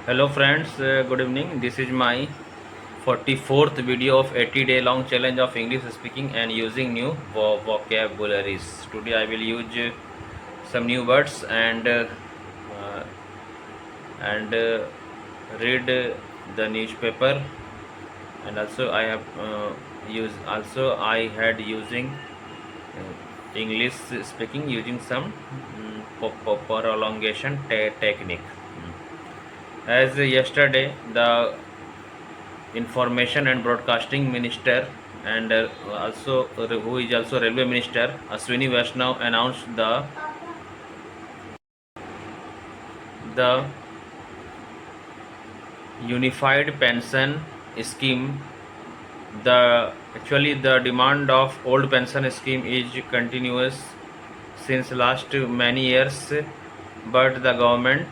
Hello friends, good evening. This is my 44th video of 80-day long challenge of English speaking and using new vocabularies. Today I will use some new words uh, and read the newspaper, and also I had using English speaking using some prolongation technique. As yesterday, the Information and Broadcasting Minister and also who is also Railway Minister Ashwini Vaishnaw announced the unified pension scheme. The demand of old pension scheme is continuous since last many years, but the government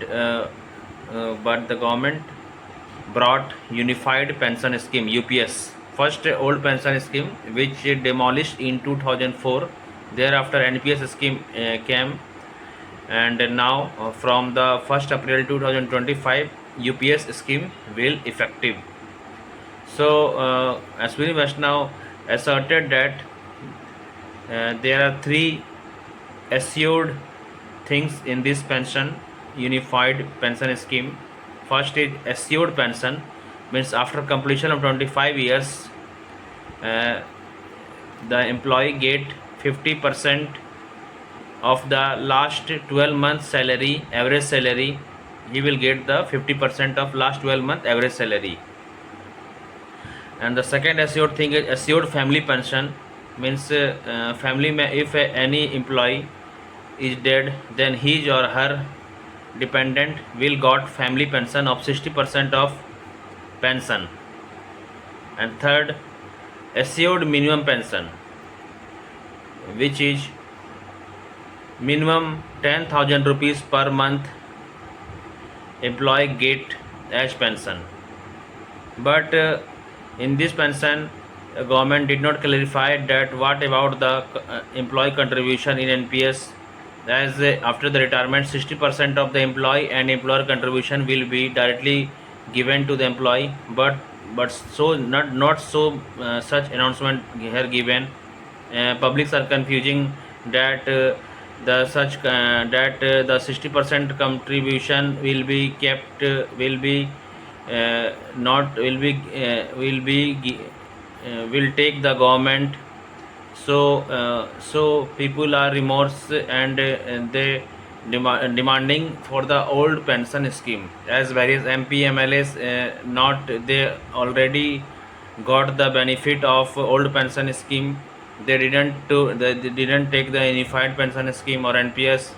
brought unified pension scheme UPS, first old pension scheme which demolished in 2004. Thereafter NPS scheme came, and now from the 1st April 2025 UPS scheme will effective. So Ashwini Vaishnaw asserted that there are three assured things in this unified pension scheme. First is assured pension, means after completion of 25 years, the employee get 50% of the last 12 months salary, average salary. He will get the 50% of last 12 month average salary. And the second assured thing is assured family pension, means family if any employee is dead, then his or her dependent will got family pension of 60% of pension. And third, assured minimum pension, which is minimum 10,000 rupees per month employee get as pension. But in this pension, government did not clarify that what about the employee contribution in NPS, as after the retirement 60% of the employee and employer contribution will be directly given to the employee, but so not so such announcement here given. Publics are confusing that the 60% contribution will be kept, will be not will be will take the government. So people are remorse, and they demanding for the old pension scheme, as various MP MLAs not they already got the benefit of old pension scheme. They didn't take the unified pension scheme or NPS.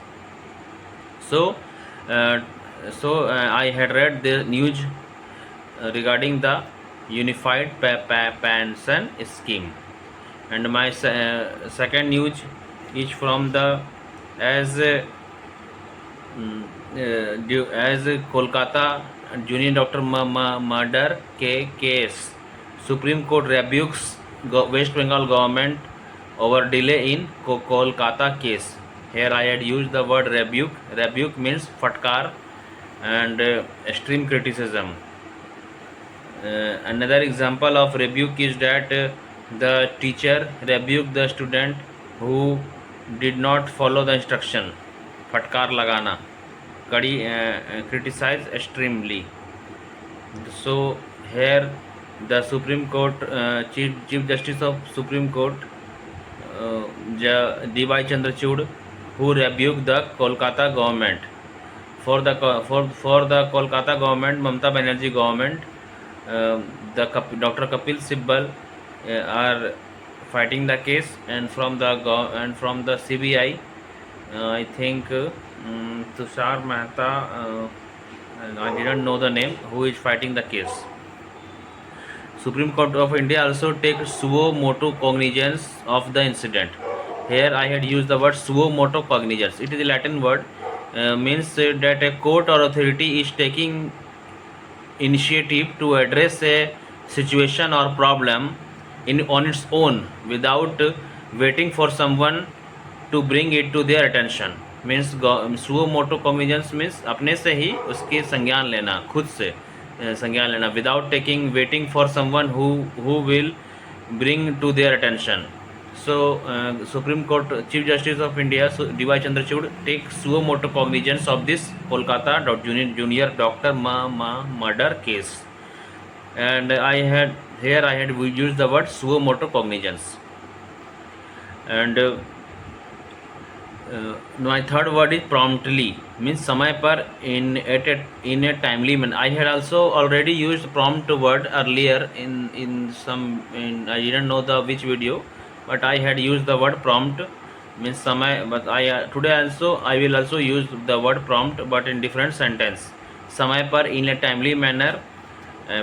So uh, I had read the news regarding the unified pension scheme. And my second news is from the as as Kolkata junior doctor murder case. Supreme Court rebukes West Bengal government over delay in Kolkata case. Here I had used the word rebuke. Rebuke means fatkar and extreme criticism. Another example of rebuke is that the teacher rebuked the student who did not follow the instruction. Fatkar lagana, kadi criticize extremely. So here the Supreme Court Chief Justice of Supreme Court D.Y. Chandrachud, who rebuked the Kolkata government for the Kolkata government, Mamata Banerjee government. The Dr. Kapil Sibal are fighting the case, and from the CBI, I think Tushar Mehta, I didn't know the name, who is fighting the case. Supreme Court of India also takes suo motu cognizance of the incident. Here I had used the word suo motu cognizance. It is a Latin word, means that a court or authority is taking initiative to address a situation or problem on its own without waiting for someone to bring it to their attention. Means suo motu cognizance means अपने से ही उसके संज्ञान लेना, खुद से संज्ञान लेना, without taking waiting for someone who will bring to their attention. So, Supreme Court Chief Justice of India, D.Y. Chandrachud, take suo motu cognizance of this Kolkata junior doctor murder case. And I had used the word suo motu cognizance. And my third word is promptly, means समय पर in a timely manner. I had also already used prompt word earlier in some I didn't know the which video, but I had used the word prompt means समय, but today also I will also use the word prompt but in different sentence. समय पर in a timely manner,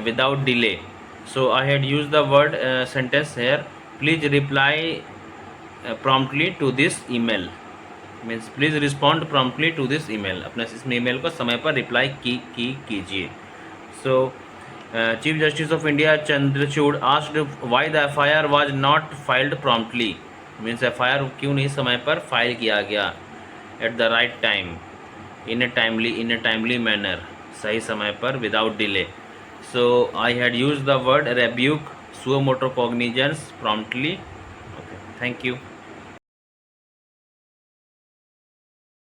without delay. So I had used the word sentence here. Please reply promptly to this email. Means please respond promptly to this email. अपने इस email को समय पर reply कीजिए. So chief justice of India Chandrachud asked why the FIR was not filed promptly. Means FIR क्यों नहीं समय पर फाइल किया गया at the right time, in a timely manner, सही समय पर, without delay. So I had use the word rebuke, suo motu cognizance, promptly. Okay, thank you.